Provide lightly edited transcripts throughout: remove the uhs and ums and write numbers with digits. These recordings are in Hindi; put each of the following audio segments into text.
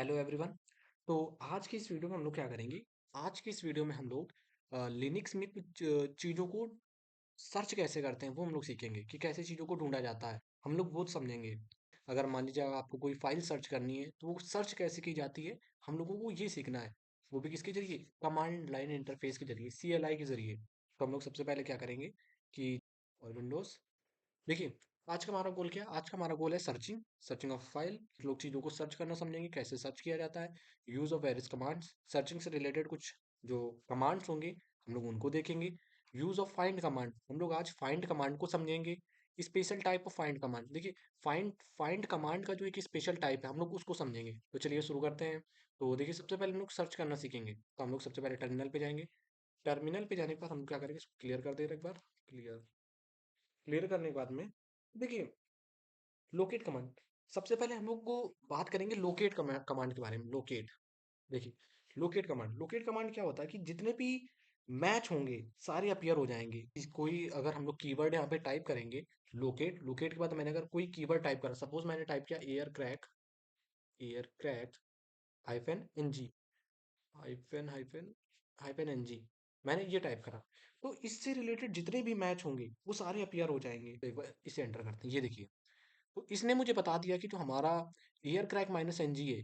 Hello everyone. तो आज की इस वीडियो में हम लोग क्या करेंगे? आज की इस वीडियो में हम लोग लिनक्स में कुछ चीज़ों को सर्च कैसे करते हैं वो हम लोग सीखेंगे कि कैसे चीज़ों को ढूंढा जाता है। हम लोग वो समझेंगे। अगर मान लीजिए अगर आपको कोई फाइल सर्च करनी है तो वो सर्च कैसे की जाती है, हम लोगों को ये सीखना है। वो भी किसके जरिए? कमांड लाइन इंटरफेस के जरिए, CLI के जरिए। तो हम लोग सबसे पहले क्या करेंगे कि और विंडोज, देखिए, आज का हमारा गोल क्या है? आज का हमारा गोल है सर्चिंग सर्चिंग ऑफ फाइल। लोग चीज़ों को सर्च करना समझेंगे, कैसे सर्च किया जाता है। Use of various commands, searching से रिलेटेड कुछ जो कमांड्स होंगे हम लोग उनको देखेंगे। यूज़ ऑफ फाइंड कमांड, हम लोग आज फाइंड कमांड को समझेंगे। Special type of find command, देखिए, फाइंड फाइंड कमांड का जो एक स्पेशल टाइप है हम लोग उसको समझेंगे। तो चलिए शुरू करते हैं। तो देखिए, सबसे पहले हम लोग सर्च करना सीखेंगे, तो हम लोग सबसे पहले टर्मिनल पे जाएंगे। टर्मिनल पे जाने के बाद हम क्या करेंगे, इसको क्लियर कर दे रहे एक बार। क्लियर क्लियर करने के बाद में देखिए, लोकेट कमांड। सबसे पहले हम लोग को बात करेंगे लोकेट कमांड के बारे में। लोकेट, देखिए, लोकेट कमांड क्या होता है कि जितने भी मैच होंगे सारे अपीयर हो जाएंगे। कोई अगर हम लोग कीवर्ड यहाँ पे टाइप करेंगे, लोकेट लोकेट के बाद मैंने अगर कोई कीवर्ड टाइप करा, सपोज मैंने टाइप किया air crack -NG, hyphen hyphen hyphen NG, मैंने ये टाइप करा, तो इससे रिलेटेड जितने भी मैच होंगे वो सारे अपीयर हो जाएंगे। तो एक बार इसे एंटर करते हैं, ये देखिए। तो इसने मुझे बता दिया कि जो हमारा एयर क्रैक -NG है,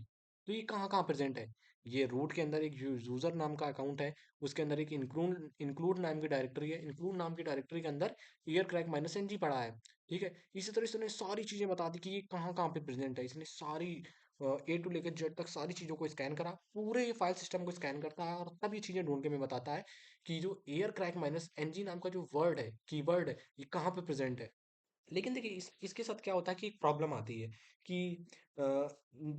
तो ये कहाँ कहाँ प्रेजेंट है। ये रूट के अंदर एक यूजर नाम का अकाउंट है, उसके अंदर एक इंक्लूड इंक्लूड नाम की डायरेक्टरी है, इंक्लूड नाम की डायरेक्टरी के अंदर एयर क्रैक -NG पड़ा है। ठीक है, इसी तरह इसने सारी चीजें बता दी कि ये कहाँ कहाँ पे प्रेजेंट है। इसने सारी A टू लेकर Z तक सारी चीजों को स्कैन करा, पूरे फाइल सिस्टम को स्कैन करता है और तब ये चीजें ढूंढ के मैं बताता है कि जो एयर क्रैक -NG नाम का जो वर्ड है, कीवर्ड है, ये कहाँ पे प्रेजेंट है। लेकिन देखिए, इसके साथ क्या होता है कि एक प्रॉब्लम आती है कि अ,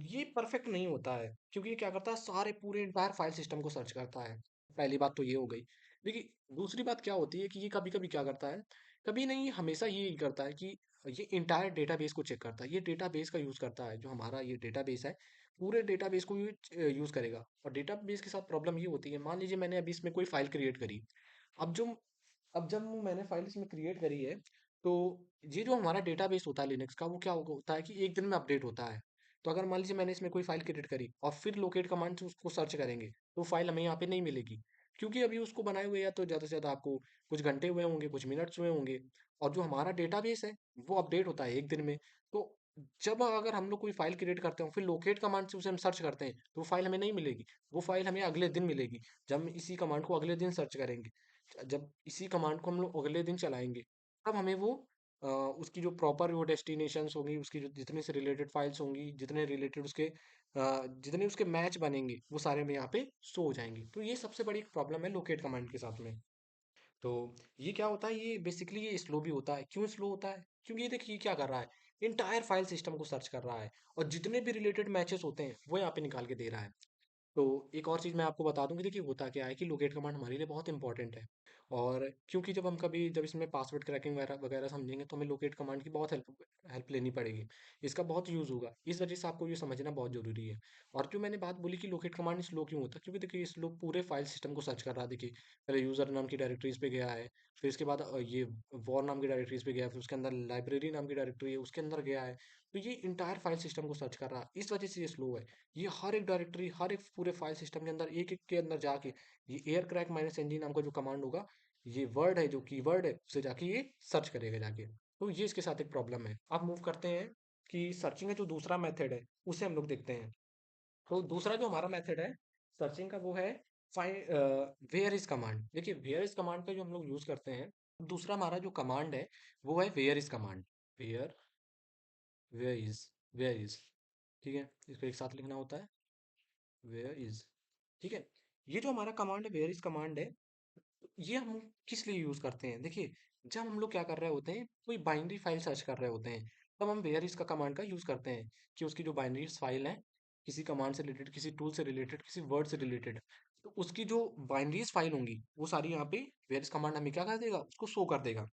ये परफेक्ट नहीं होता है, क्योंकि ये क्या करता है, सारे पूरे इंटायर फाइल सिस्टम को सर्च करता है। पहली बात तो ये हो गई। देखिए, दूसरी बात क्या होती है कि ये कभी कभी क्या करता है, कभी नहीं, हमेशा ये करता है कि ये इंटायर डेटाबेस को चेक करता है। ये डेटाबेस का यूज करता है, जो हमारा ये डेटाबेस है, पूरे डेटाबेस को ये यूज करेगा। और डेटाबेस के साथ प्रॉब्लम ये होती है, मान लीजिए मैंने अभी इसमें कोई फाइल क्रिएट करी। अब जो अब जब मैंने फाइल इसमें क्रिएट करी है, तो ये जो हमारा डेटाबेस होता है लिनक्स का, वो क्या होता है कि एक दिन में अपडेट होता है। तो अगर मान लीजिए मैंने इसमें कोई फाइल क्रिएट करी और फिर लोकेट कमांड से उसको सर्च करेंगे, तो फाइल हमें यहाँ पे नहीं मिलेगी, क्योंकि अभी उसको बनाए हुए या तो ज़्यादा से ज़्यादा आपको कुछ घंटे हुए होंगे, कुछ मिनट्स हुए होंगे। और जो हमारा डेटाबेस है वो अपडेट होता है एक दिन में। तो जब अगर हम लोग कोई फाइल क्रिएट करते हैं फिर लोकेट कमांड से उसे हम सर्च करते हैं, तो वो फाइल हमें नहीं मिलेगी। वो फाइल हमें अगले दिन मिलेगी, जब हम इसी कमांड को अगले दिन सर्च करेंगे। जब इसी कमांड को हम लोग अगले दिन चलाएंगे, तब हमें वो उसकी जो प्रॉपर वो डेस्टिनेशंस होंगी, उसकी जो जितने से रिलेटेड फाइल्स होंगी, जितने रिलेटेड उसके जितने उसके मैच बनेंगे, वो सारे में यहाँ पे शो हो जाएंगे। तो ये सबसे बड़ी प्रॉब्लम है लोकेट कमांड के साथ में। तो ये क्या होता है, ये बेसिकली ये स्लो भी होता है। क्यों स्लो होता है? क्योंकि ये देखिए, ये क्या कर रहा है, इंटायर फाइल सिस्टम को सर्च कर रहा है और जितने भी रिलेटेड मैचेस होते हैं वो यहाँ पे निकाल के दे रहा है। तो एक और चीज़ मैं आपको बता दूं कि देखिए, होता क्या है कि लोकेट कमांड हमारे लिए बहुत इंपॉर्टेंट है। और क्योंकि जब इसमें पासवर्ड क्रैकिंग वगैरह वगैरह समझेंगे, तो हमें लोकेट कमांड की बहुत हेल्प हेल्प लेनी पड़ेगी। इसका बहुत यूज़ होगा, इस वजह से आपको ये समझना बहुत ज़रूरी है। और जो मैंने बात बोली कि लोकेट कमांड स्लो क्यों होता है, क्योंकि देखिए, स्लो पूरे फाइल सिस्टम को सर्च कर रहा है। देखिए, पहले यूज़र नाम की डायरेक्टरीज पे गया है, फिर इसके बाद ये वॉर नाम की डायरेक्टरीज पे गया है, फिर उसके अंदर लाइब्रेरी नाम की डायरेक्टरी है, उसके अंदर गया है। तो ये इंटायर फाइल सिस्टम को सर्च कर रहा है, इस वजह से ये स्लो है। ये हर एक डायरेक्टरी, हर एक पूरे फाइल सिस्टम के अंदर एक एक के अंदर जाके, ये एयर क्रैक -NG नाम का जो कमांड होगा, ये वर्ड है, जो कीवर्ड है, उसे जाके ये सर्च करेगा जाके। तो ये इसके साथ एक प्रॉब्लम है। अब मूव करते हैं कि सर्चिंग का जो दूसरा मेथड है उसे हम लोग देखते हैं। तो दूसरा जो हमारा मेथड है सर्चिंग का, वो है फाइंड वेयर इज कमांड। देखिए, वेयर इज कमांड का जो हम लोग यूज करते हैं, दूसरा हमारा जो कमांड है वो है where is command. Where where is where is, ठीक है, इसको एक साथ लिखना होता है, वेयर इज। ठीक है, ये जो हमारा कमांड है, वेयर इज कमांड है, ये हम किस लिए यूज करते हैं? देखिए, जब हम लोग क्या कर रहे होते हैं, कोई बाइनरी फाइल सर्च कर रहे होते हैं, तब हम वेयर इज का कमांड का यूज करते हैं कि उसकी जो बाइनरी फाइल है, किसी कमांड से रिलेटेड, किसी टूल से रिलेटेड, किसी वर्ड से रिलेटेड, तो उसकी जो बाइनरीज फाइल होंगी वो सारी यहाँ पे वेयर इज कमांड हमें क्या कर देगा, उसको शो कर देगा।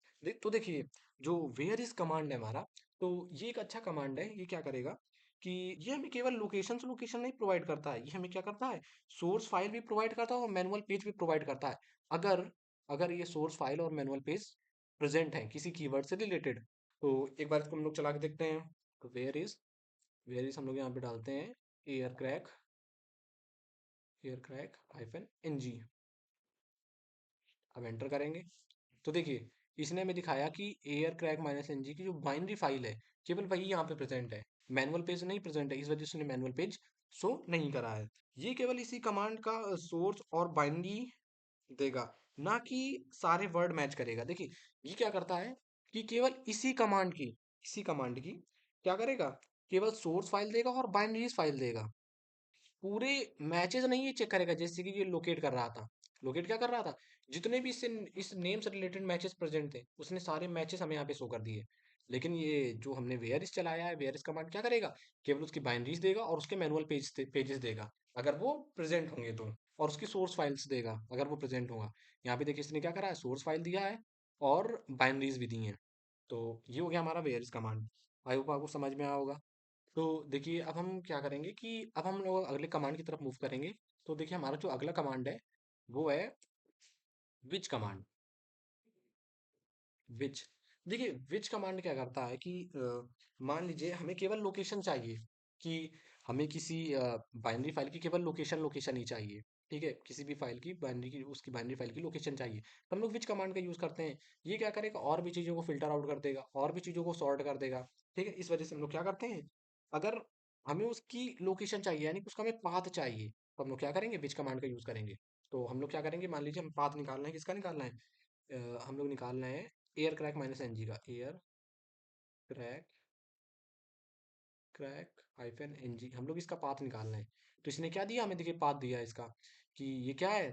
तो देखिए, जो वेयर इज कमांड है हमारा, तो ये एक अच्छा कमांड है। ये क्या करेगा कि ये हमें केवल लोकेशन से लोकेशन नहीं प्रोवाइड करता है, ये हमें क्या करता है, सोर्स फाइल भी प्रोवाइड करता है और मैनुअल पेज भी प्रोवाइड करता है। अगर अगर ये सोर्स फाइल और मैनुअल पेज प्रेजेंट है किसी कीवर्ड से रिलेटेड। तो एक बार इसको हम लोग चला के देखते हैं। तो वेयर इज हम लोग यहाँ पे डालते हैं air crack, air crack hyphen NG. अब एंटर करेंगे तो देखिए इसने हमें दिखाया कि एयर क्रैक माइनस एनजी की जो बाइनरी फाइल है केवल वही यहाँ पे प्रेजेंट है, मैनुअल पेज नहीं प्रेजेंट है, इस वजह से मैनुअल पेज शो नहीं करा है। ये केवल इसी कमांड का सोर्स और बाइनरी देगा, ना कि सारे वर्ड मैच करेगा। देखिए ये क्या करता है कि केवल इसी कमांड की क्या करेगा, केवल सोर्स फाइल देगा और बाइनरीज फाइल देगा, पूरे मैचेस नहीं ये चेक करेगा। जैसे कि ये लोकेट कर रहा था, लोकेट क्या कर रहा था, जितने भी इससे इस नेम से रिलेटेड मैचेस प्रेजेंट थे उसने सारे मैचेस हमें यहाँ पे शो कर दिए। लेकिन ये जो हमने वेयरिस चलाया है, वेयरिस कमांड क्या करेगा, केवल उसकी बाइनरीज देगा और उसके मैनुअल पेजेस देगा अगर वो प्रेजेंट होंगे तो, और उसकी सोर्स फाइल्स देगा अगर वो प्रेजेंट होगा। यहाँ पे देखिए इसने क्या करा है, सोर्स फाइल दिया है और बाइनरीज भी दी हैं। तो ये हो गया हमारा वेयरिस कमांड। आई होप आपको समझ में आया होगा। तो देखिए अब हम क्या करेंगे कि अब हम लोग अगले कमांड की तरफ मूव करेंगे। तो देखिए हमारा जो अगला कमांड है वो है विच कमांड। विच, देखिए विच कमांड क्या करता है कि मान लीजिए हमें केवल लोकेशन चाहिए, कि हमें किसी बाइनरी फाइल की केवल लोकेशन लोकेशन ही चाहिए। ठीक है, किसी भी फाइल की बाइनरी की, उसकी बाइनरी फाइल की लोकेशन चाहिए तो हम लोग विच कमांड का यूज करते हैं। ये क्या करेगा, और भी चीजों को फिल्टर आउट कर देगा, और भी चीजों को सॉर्ट कर देगा। ठीक है, इस वजह से हम लोग क्या करते हैं, अगर हमें उसकी लोकेशन चाहिए यानी कि उसका हमें पाथ चाहिए तो हम लोग क्या करेंगे, विच कमांड का यूज करेंगे। तो हम लोग क्या करेंगे, मान लीजिए हम पाथ निकालना है, किसका निकालना है, हम लोग निकालना है एयर क्रैक माइनस एनजी का, air crack, crack hyphen NG, हम लोग इसका पाथ निकालना है। तो इसने क्या दिया हमें, देखिए पाथ दिया है इसका, कि ये क्या है,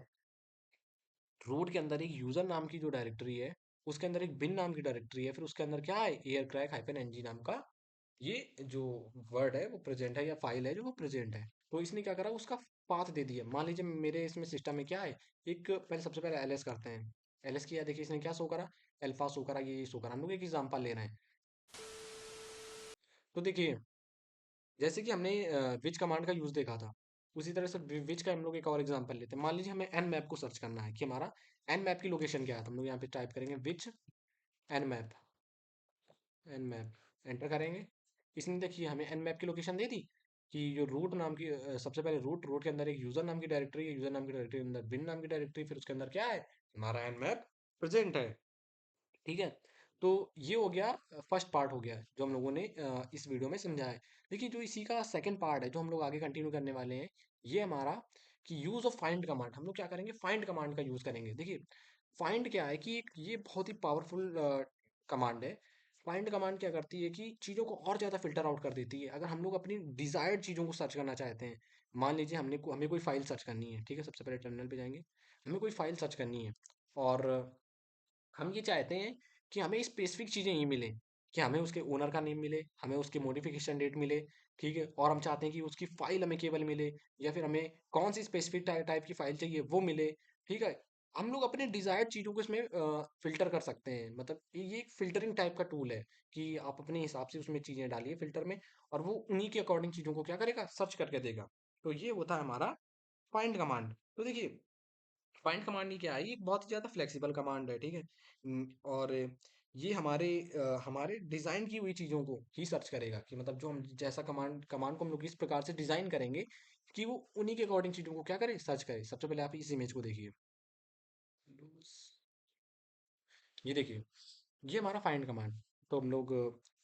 रूट के अंदर एक यूजर नाम की जो डायरेक्टरी है, उसके अंदर एक बिन नाम की डायरेक्टरी है, फिर उसके अंदर क्या है, एयर क्रैक हाइफन एनजी नाम का ये जो वर्ड है वो प्रेजेंट है, या फाइल है जो वो प्रेजेंट है। तो इसने क्या करा, उसका पाथ दे दिया। मान लीजिए मेरे इसमें सिस्टम में क्या है, एक पहले सबसे पहले एलएस करते हैं। एलएस किया, देखिए इसने क्या शो करा, अल्फा शो करा, ये शो करा। हम लोग एक एग्जांपल ले रहे हैं। तो देखिए जैसे कि हमने विच कमांड का यूज देखा था, उसी तरह से विच का हम लोग एक और एग्जांपल लेते हैं। मान लीजिए हमें एन मैप को सर्च करना है कि हमारा एन मैप की लोकेशन क्या है, तो हम लोग यहाँ पे टाइप करेंगे which nmap, nmap, enter करेंगे। इसने देखिए हमें एन मैप की लोकेशन दे दी, कि जो रूट नाम की सबसे पहले रूट के अंदर एक यूजर नाम की डायरेक्टरी है, यूजर नाम की डायरेक्टरी के अंदर बिन नाम की डायरेक्टरी, फिर उसके अंदर क्या है, हमारा एन मैप प्रेजेंट है। ठीक है, तो ये हो गया फर्स्ट पार्ट हो गया जो हम लोगों ने इस वीडियो में समझा है। देखिए जो इसी का सेकंड पार्ट है जो हम लोग आगे कंटिन्यू करने वाले हैं, ये हमारा कि यूज ऑफ फाइंड कमांड। हम लोग क्या करेंगे, फाइंड कमांड का यूज करेंगे। देखिए फाइंड क्या है कि ये बहुत ही पावरफुल कमांड है। फाइंड कमांड क्या करती है कि चीज़ों को और ज़्यादा फिल्टर आउट कर देती है। अगर हम लोग अपनी डिजायर्ड चीज़ों को सर्च करना चाहते हैं, मान लीजिए हमें कोई फाइल सर्च करनी है। ठीक है, सबसे पहले टर्मिनल पे जाएंगे, हमें कोई फाइल सर्च करनी है, और हम ये चाहते हैं कि हमें स्पेसिफिक चीज़ें ही मिले, कि हमें उसके ओनर का नेम मिले, हमें उसकी मॉडिफिकेशन डेट मिले। ठीक है, और हम चाहते हैं कि उसकी फाइल हमें केवल मिले, या फिर हमें कौन सी स्पेसिफिक टाइप की फाइल चाहिए वो मिले। ठीक है, हम लोग अपने डिजायर्ड चीज़ों को इसमें फिल्टर कर सकते हैं। मतलब ये एक फिल्टरिंग टाइप का टूल है, कि आप अपने हिसाब से उसमें चीज़ें डालिए फिल्टर में, और वो उन्हीं के अकॉर्डिंग चीज़ों को क्या करेगा, सर्च करके देगा। तो ये होता है हमारा फाइंड कमांड। तो देखिए फाइंड कमांड ही क्या है, ये एक बहुत ही ज़्यादा फ्लेक्सिबल कमांड है। ठीक है, और ये हमारे डिज़ाइन की हुई चीज़ों को ही सर्च करेगा, कि मतलब जो हम जैसा कमांड कमांड को हम लोग इस प्रकार से डिज़ाइन करेंगे कि वो उन्हीं के अकॉर्डिंग चीज़ों को क्या करे, सर्च करे। सबसे पहले आप इस इमेज को देखिए, ये देखिए ये हमारा फाइंड कमांड। तो हम लोग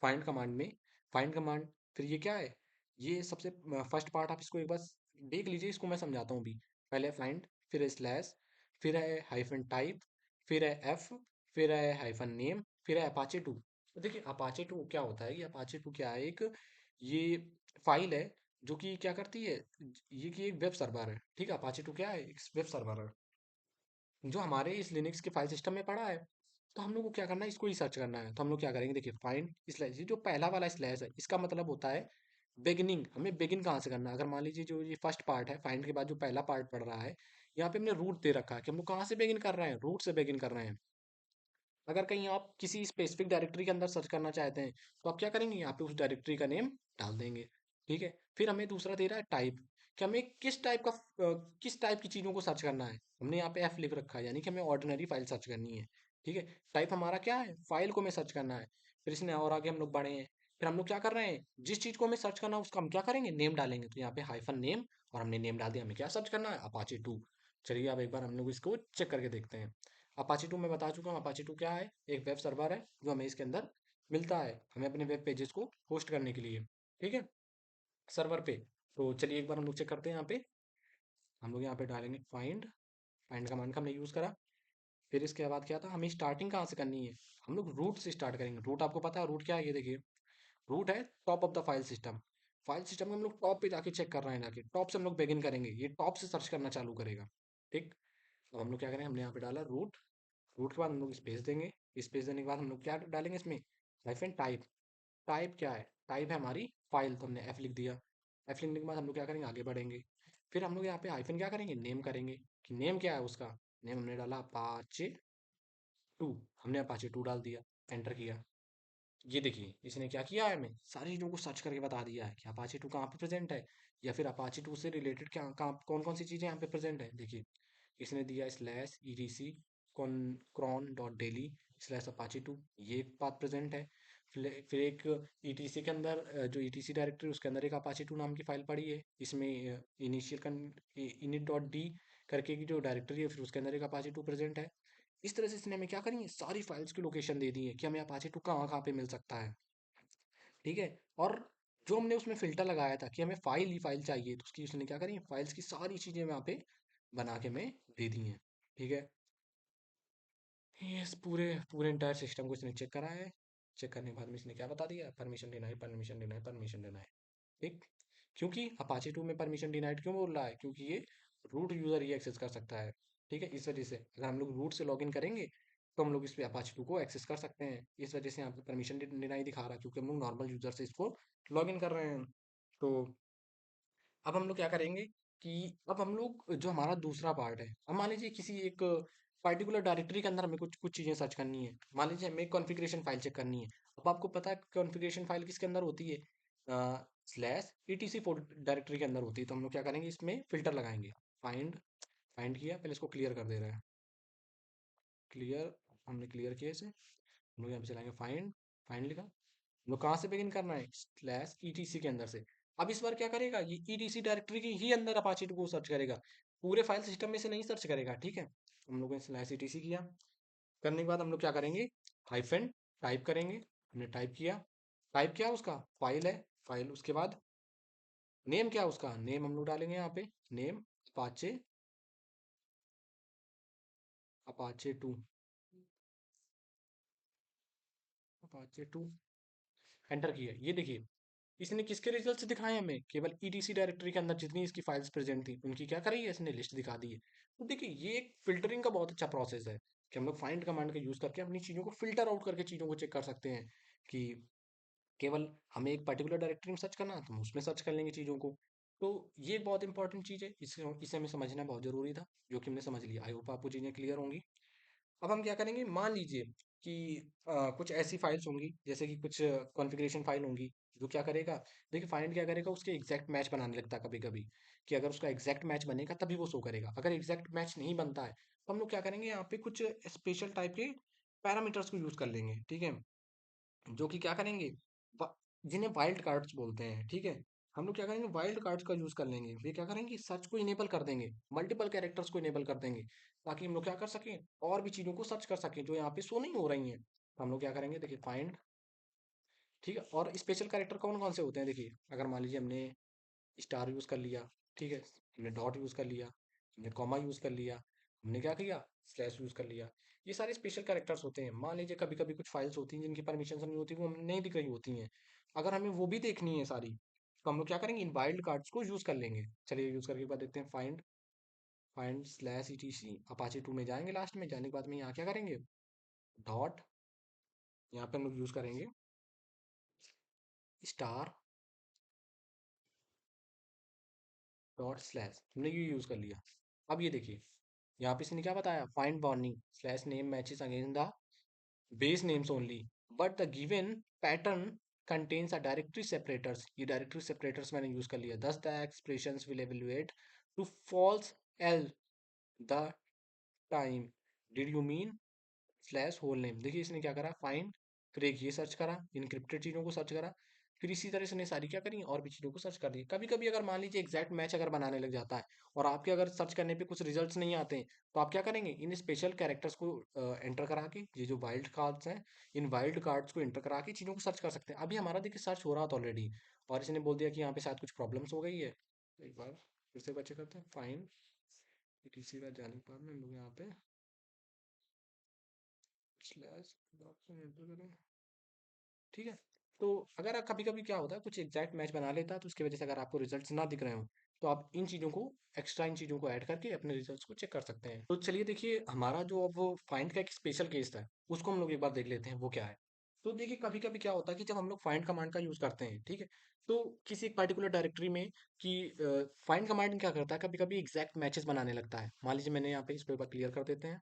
फाइंड कमांड में, फाइंड कमांड, फिर ये क्या है, ये सबसे फर्स्ट पार्ट आप इसको एक बार देख लीजिए, इसको मैं समझाता हूँ भी। पहले फाइंड, फिर है स्लैश, फिर है हाइफन टाइप, फिर है एफ, फिर है हाइफन नेम, फिर है अपाचे टू। तो देखिए अपाचे टू क्या होता है, कि अपाचे टू क्या है, एक ये फाइल है जो कि क्या करती है, ये कि एक वेब सर्वर है। ठीक है, अपाचे टू क्या है, एक वेब सर्वर है जो हमारे इस लिनक्स के फाइल सिस्टम में पड़ा है। तो हम लोग को क्या करना है, इसको ही सर्च करना है। तो हम लोग क्या करेंगे, देखिए फाइंड स्लैश, ये जो पहला वाला स्लैश है इसका मतलब होता है बिगिनिंग। हमें बिगिन कहाँ से करना है, अगर मान लीजिए जो ये फर्स्ट पार्ट है, फाइंड के बाद जो पहला पार्ट पड़ रहा है, यहाँ पे हमने रूट दे रखा है कि हम लोग कहाँ से बिगिन कर रहे हैं, रूट से बिगिन कर रहे हैं। अगर कहीं आप किसी स्पेसिफिक डायरेक्टरी के अंदर सर्च करना चाहते हैं तो आप क्या करेंगे, यहाँ पे उस डायरेक्टरी का नेम डाल देंगे। ठीक है, फिर हमें दूसरा दे रहा है टाइप, कि हमें किस टाइप की चीज़ों को सर्च करना है। हमने यहाँ पे एफ लिख रखा है, यानी कि हमें ऑर्डिनरी फाइल सर्च करनी है। ठीक है, टाइप हमारा क्या है, फाइल को हमें सर्च करना है। फिर इसने और आगे हम लोग बढ़े हैं, फिर हम लोग क्या कर रहे हैं, जिस चीज को हमें सर्च करना है उसका हम क्या करेंगे, नेम डालेंगे। तो यहाँ पे हाइफन नेम, और हमने नेम डाल दिया। हमें क्या सर्च करना है, अपाचे 2। चलिए अब एक बार हम लोग इसको चेक करके देखते हैं। अपाचे 2 मैं बता चुका हूँ। अपाचे 2 क्या है, एक वेब सर्वर है जो हमें इसके अंदर मिलता है हमें अपने वेब पेजेस को होस्ट करने के लिए, ठीक है, सर्वर पे। तो चलिए एक बार हम लोग चेक करते हैं। यहाँ पे हम लोग यहाँ पे डालेंगे फाइंड, फाइंड कमांड का हमने यूज़ करा। फिर इसके बाद क्या था, हमें स्टार्टिंग कहाँ से करनी है, हम लोग रूट से स्टार्ट करेंगे। रूट आपको पता है रूट क्या है, ये देखिए, रूट है top of the file system. File system में हम लोग टॉप पे जाके चेक कर रहे हैं, जाके टॉप से हम लोग बिगिन करेंगे, ये टॉप से सर्च करना चालू करेगा, ठीक। तो हम लोग क्या करें, हमने यहाँ पे डाला रूट। रूट के बाद हम लोग स्पेस देंगे। स्पेस देने के बाद हम लोग क्या डालेंगे इसमें, हाइफन टाइप। टाइप क्या है, टाइप है हमारी फाइल, तो हमने एफ लिख दिया। एफ लिखने के बाद हम लोग क्या करेंगे, आगे बढ़ेंगे। फिर हम लोग यहाँ पे हाइफन क्या करेंगे, नेम करेंगे, कि नेम क्या है उसका। नेम हमने डाला अपाचे 2, हमने अपाचे 2 डाल दिया, एंटर किया। ये देखिए इसने क्या किया है, हमें सारी चीज़ों को सर्च करके बता दिया है कि अपाचे 2 कहाँ पे प्रेजेंट है, या फिर अपाचे 2 से रिलेटेड क्या कहाँ कौन कौन सी चीज़ें यहाँ पे प्रेजेंट है। देखिए इसने दिया slash E T C con cron dot daily slash apache 2, ये एक बात प्रेजेंट है। फिर एक ई टी सी के अंदर जो ई टी सी डायरेक्टरी उसके अंदर एक अपाचे 2 नाम की फाइल पड़ी है। इसमें इनिशियल इनिट डॉट डी करके की जो डायरेक्टरी है, फिर उसके अंदर एक अपाचे 2 प्रेजेंट है। इस तरह से इसने हमें क्या करी है, सारी फाइल्स की लोकेशन दे दी है कि हमें अपाचे 2 कहाँ कहाँ पे मिल सकता है, ठीक है। और जो हमने उसमें फ़िल्टर लगाया था कि हमें फ़ाइल ही फ़ाइल चाहिए, तो उसकी उसने क्या करी, फ़ाइल्स की सारी चीज़ें वहाँ पे बना के हमें दे दी हैं, ठीक है। ये इस पूरे पूरे एंटायर सिस्टम को इसने चेक करा है। चेक करने के बाद में इसने क्या बता दिया, permission deny, permission deny, permission deny, ठीक। क्योंकि अपाचे 2 में परमिशन डिनाइड क्यों बोल रहा है, क्योंकि ये रूट यूज़र ही एक्सेस कर सकता है, ठीक है। इस वजह से अगर हम लोग रूट से लॉगिन करेंगे तो हम लोग इस पे अपाचे 2 को एक्सेस कर सकते हैं। इस वजह से यहाँ पे परमिशन डिनाई दिखा रहा है, क्योंकि हम लोग नॉर्मल यूज़र से इसको लॉगिन कर रहे हैं। तो अब हम लोग क्या करेंगे कि अब हम लोग जो हमारा दूसरा पार्ट है, अब मान लीजिए किसी एक पर्टिकुलर डायरेक्टरी के अंदर हमें कुछ कुछ चीज़ें सर्च करनी है। मान लीजिए हमें कॉन्फ़िगरेशन फाइल चेक करनी है। अब आपको पता है कॉन्फ़िगरेशन फाइल किसके अंदर होती है, slash E T C directory के अंदर होती है। तो हम लोग क्या करेंगे, इसमें फ़िल्टर लगाएंगे। फाइंड, फाइंड किया, पहले इसको क्लियर कर दे रहे हैं। क्लियर, हमने क्लियर किया इसे। हम लोग यहाँ पे चलाएंगे फाइंड, फाइंड लिखा। हम लोग कहाँ से बिगिन करना है, स्लैश ईटीसी के अंदर से। अब इस बार क्या करेगा, ये ईटीसी डायरेक्टरी के ही अंदर अपाचे को सर्च करेगा, पूरे फाइल सिस्टम में से नहीं सर्च करेगा, ठीक है। हम लोगों ने स्लैश ईटीसी किया। करने के बाद हम लोग क्या करेंगे, हाइफन टाइप करेंगे। हमने टाइप किया। टाइप क्या है उसका, फाइल है, फाइल। उसके बाद नेम क्या है उसका, नेम हम लोग डालेंगे यहाँ पे, name Apache, Apache 2, Apache 2, enter किया। ये देखिए इसने किसके रिजल्ट्स दिखाए हमें, केवल ईटीसी डायरेक्टरी के अंदर जितनी इसकी फाइल्स प्रेजेंट थी उनकी क्या करी है, इसने लिस्ट दिखा दी है। तो देखिए ये एक फिल्टरिंग का बहुत अच्छा प्रोसेस है कि हम लोग फाइंड कमांड का यूज करके अपनी चीज़ों को फिल्टर आउट करके चीज़ों को चेक कर सकते हैं, कि केवल हमें एक पर्टिकुलर डायरेक्टरी में सर्च करना है तो हम उसमें सर्च कर लेंगे चीज़ों को। तो ये एक बहुत इंपॉर्टेंट चीज़ है, इसे हमें समझना बहुत ज़रूरी था, जो कि हमने समझ लिया। आई होप आपको चीज़ें क्लियर होंगी। अब हम क्या करेंगे, मान लीजिए कि कुछ ऐसी फाइल्स होंगी, जैसे कि कुछ कॉन्फ़िगरेशन फाइल होंगी, जो क्या करेगा, देखिए फाइंड क्या करेगा, उसके एग्जैक्ट मैच बनाने लगता है कभी कभी, कि अगर उसका एग्जैक्ट मैच बनेगा तभी वो शो करेगा। अगर एग्जैक्ट मैच नहीं बनता है तो हम लोग क्या करेंगे, यहाँ पे कुछ स्पेशल टाइप के पैरामीटर्स को यूज़ कर लेंगे, ठीक है, जो कि क्या करेंगे, वा- जिन्हें वाइल्ड कार्ड्स बोलते हैं, ठीक है। हम लोग क्या करेंगे, वाइल्ड कार्ड्स का यूज कर लेंगे। वे क्या करेंगे, सर्च को इनेबल कर देंगे, मल्टीपल कैरेक्टर्स को इनेबल कर देंगे, ताकि हम लोग क्या कर सकें, और भी चीज़ों को सर्च कर सकें जो यहाँ पे शो नहीं हो रही हैं। तो हम लोग क्या करेंगे, देखिए फाइंड, ठीक है। और स्पेशल कैरेक्टर कौन कौन से होते हैं, देखिए अगर मान लीजिए हमने स्टार यूज़ कर लिया, ठीक है, हमने डॉट यूज़ कर लिया, हमने कॉमा यूज़ कर लिया, हमने क्या किया, स्लैश यूज़ कर लिया। ये सारे स्पेशल कैरेक्टर्स होते हैं। मान लीजिए कभी कभी कुछ फाइल्स होती हैं जिनकी परमिशन नहीं होती, वो हमें नहीं दिख रही होती हैं, अगर हमें वो भी देखनी है सारी, तो हम लोग क्या करेंगे, इन वाइल्ड कार्ड्स को यूज़ कर लेंगे। चलिए यूज़ करके बाद देखते हैं, find, find slash E T C apache 2 में जाएंगे। लास्ट में जाने के बाद में यहाँ क्या करेंगे, डॉट, यहाँ पे हम लोग यूज़ करेंगे स्टार डॉट स्लैश, हमने ये यूज़ कर लिया। अब ये देखिए यहाँ पे इसने क्या बताया, find warning slash name matches against the base names only, but the given pattern contains a directory separators. ये डायरेक्टरी सेपरेटर्स मैंने यूज कर लिया। Thus the expressions will evaluate to false all the time did you mean slash whole name. देखिए इसने क्या करा, फाइंड फिर एक ये सर्च करा, इनक्रिप्टेड चीज़ों को सर्च करा, फिर इसी तरह से ने सारी क्या करी और भी चीज़ों को सर्च कर दी। कभी कभी अगर मान लीजिए एग्जैक्ट मैच अगर बनाने लग जाता है और आपके अगर सर्च करने पे कुछ रिजल्ट्स नहीं आते हैं, तो आप क्या करेंगे, इन स्पेशल कैरेक्टर्स को एंटर करा के, ये जो वाइल्ड कार्ड्स हैं, इन वाइल्ड कार्ड्स को एंटर करा के चीज़ों को सर्च कर सकते हैं। अभी हमारा देखिए सर्च हो रहा था ऑलरेडी, और इसने बोल दिया कि यहाँ पे शायद कुछ प्रॉब्लम्स हो गई है। तो एक बार फिर से बच्चे करते हैं फाइन, किसी बार जाने के बाद में हम लोग यहाँ पे स्लैश एंटर करें। ठीक है। तो अगर कभी कभी क्या होता है, कुछ एग्जैक्ट मैच बना लेता है, तो उसकी वजह से अगर आपको रिजल्ट्स ना दिख रहे हो, तो आप इन चीज़ों को, एक्स्ट्रा इन चीज़ों को ऐड करके अपने रिजल्ट्स को चेक कर सकते हैं। तो चलिए देखिए, हमारा जो अब वो फाइंड का एक स्पेशल केस था, उसको हम लोग एक बार देख लेते हैं वो क्या है। तो देखिए कभी कभी क्या होता है कि जब हम लोग फाइंड कमांड का यूज़ करते हैं, ठीक है, तो किसी एक पर्टिकुलर डायरेक्टरी में, कि फाइंड कमांड क्या करता है, कभी कभी एग्जैक्ट मैचेस बनाने लगता है। मान लीजिए मैंने यहाँ पे इस पेपर क्लियर कर देते हैं।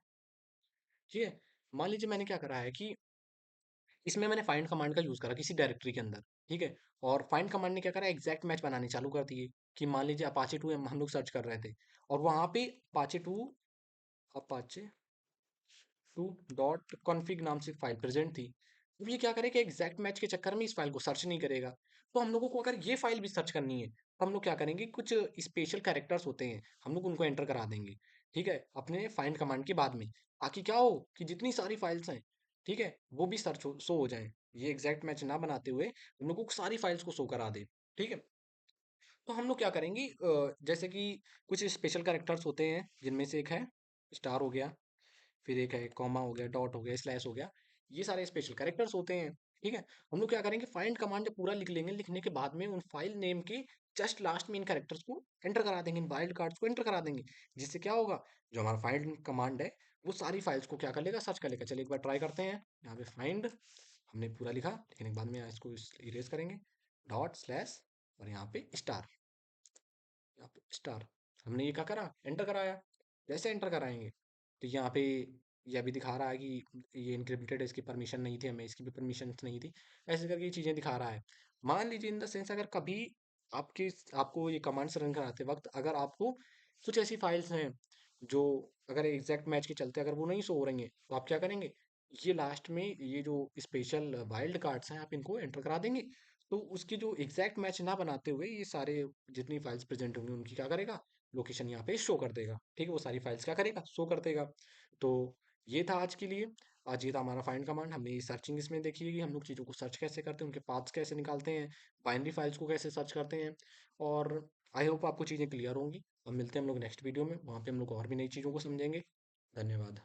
ठीक है। मान लीजिए मैंने क्या करा है कि इसमें मैंने फाइंड कमांड का यूज करा किसी डायरेक्टरी के अंदर। ठीक है। और फाइंड कमांड ने क्या करा, एग्जैक्ट मैच बनाने चालू कर दिए। कि मान लीजिए अपाचे टू हम लोग सर्च कर रहे थे, और वहां पे अपाचे टू डॉट कॉन्फिग नाम से फाइल प्रेजेंट थी। अब ये क्या करेगा, एग्जैक्ट मैच के चक्कर में इस फाइल को सर्च नहीं करेगा। तो हम लोगों को अगर ये फाइल भी सर्च करनी है, तो हम लोग क्या करेंगे, कुछ स्पेशल कैरेक्टर्स होते हैं, हम लोग उनको एंटर करा देंगे। ठीक है, अपने फाइंड कमांड के बाद में, ताकि क्या हो कि जितनी सारी फाइल्स हैं, ठीक है, वो भी सर्च हो, शो हो जाए। ये एग्जैक्ट मैच ना बनाते हुए हम लोग को सारी फाइल्स को शो करा दे। ठीक है। तो हम लोग क्या करेंगे, जैसे कि कुछ स्पेशल कैरेक्टर्स होते हैं, जिनमें से एक है स्टार हो गया, फिर एक है कॉमा हो गया, डॉट हो गया, स्लैश हो गया। ये सारे स्पेशल कैरेक्टर्स होते हैं। ठीक है। हम लोग क्या करेंगे, फाइंड कमांड पूरा लिख लेंगे, लिखने के बाद में उन फाइल नेम के जस्ट लास्ट में इन कैरेक्टर्स को एंटर करा देंगे, इन वाइल्ड कार्ड्स को एंटर करा देंगे। जिससे क्या होगा, जो हमारा फाइंड कमांड है, वो सारी फाइल्स को क्या कर लेगा, सर्च कर लेगा। चलिए एक बार ट्राई करते हैं। यहाँ पे फाइंड हमने पूरा लिखा, लिखने के बाद में इसको इरेज करेंगे, डॉट स्लैश, और यहाँ पे स्टार, यहाँ पे स्टार। हमने ये क्या करा, एंटर कराया। जैसे एंटर कराएंगे, तो यहाँ पे ये अभी दिखा रहा है कि ये इनक्रिप्टेड है, इसकी परमिशन नहीं थी, हमें इसकी भी परमिशन नहीं थी। ऐसे करके ये चीज़ें दिखा रहा है। मान लीजिए इन द सेंस, अगर कभी आपके आपको ये कमांड्स रन कराते वक्त अगर आपको कुछ ऐसी फाइल्स हैं जो, अगर एग्जैक्ट मैच के चलते अगर वो नहीं शो हो रही हैं, तो आप क्या करेंगे, ये लास्ट में ये जो स्पेशल वाइल्ड कार्ड्स हैं, आप इनको एंटर करा देंगे। तो उसकी जो एग्जैक्ट मैच ना बनाते हुए ये सारे जितनी फाइल्स प्रेजेंट होंगी, उनकी क्या करेगा, लोकेशन यहाँ पे शो कर देगा। ठीक है, वो सारी फाइल्स क्या करेगा, शो कर देगा। तो ये था आज के लिए। आज ये था हमारा फाइंड कमांड। हमने ये सर्चिंग इसमें देखी है कि हम लोग चीज़ों को सर्च कैसे करते हैं, उनके पाथ्स कैसे निकालते हैं, बाइनरी फाइल्स को कैसे सर्च करते हैं। और आई होप आपको चीज़ें क्लियर होंगी। अब मिलते हैं हम लोग नेक्स्ट वीडियो में, वहाँ पे हम लोग और भी नई चीज़ों को समझेंगे। धन्यवाद।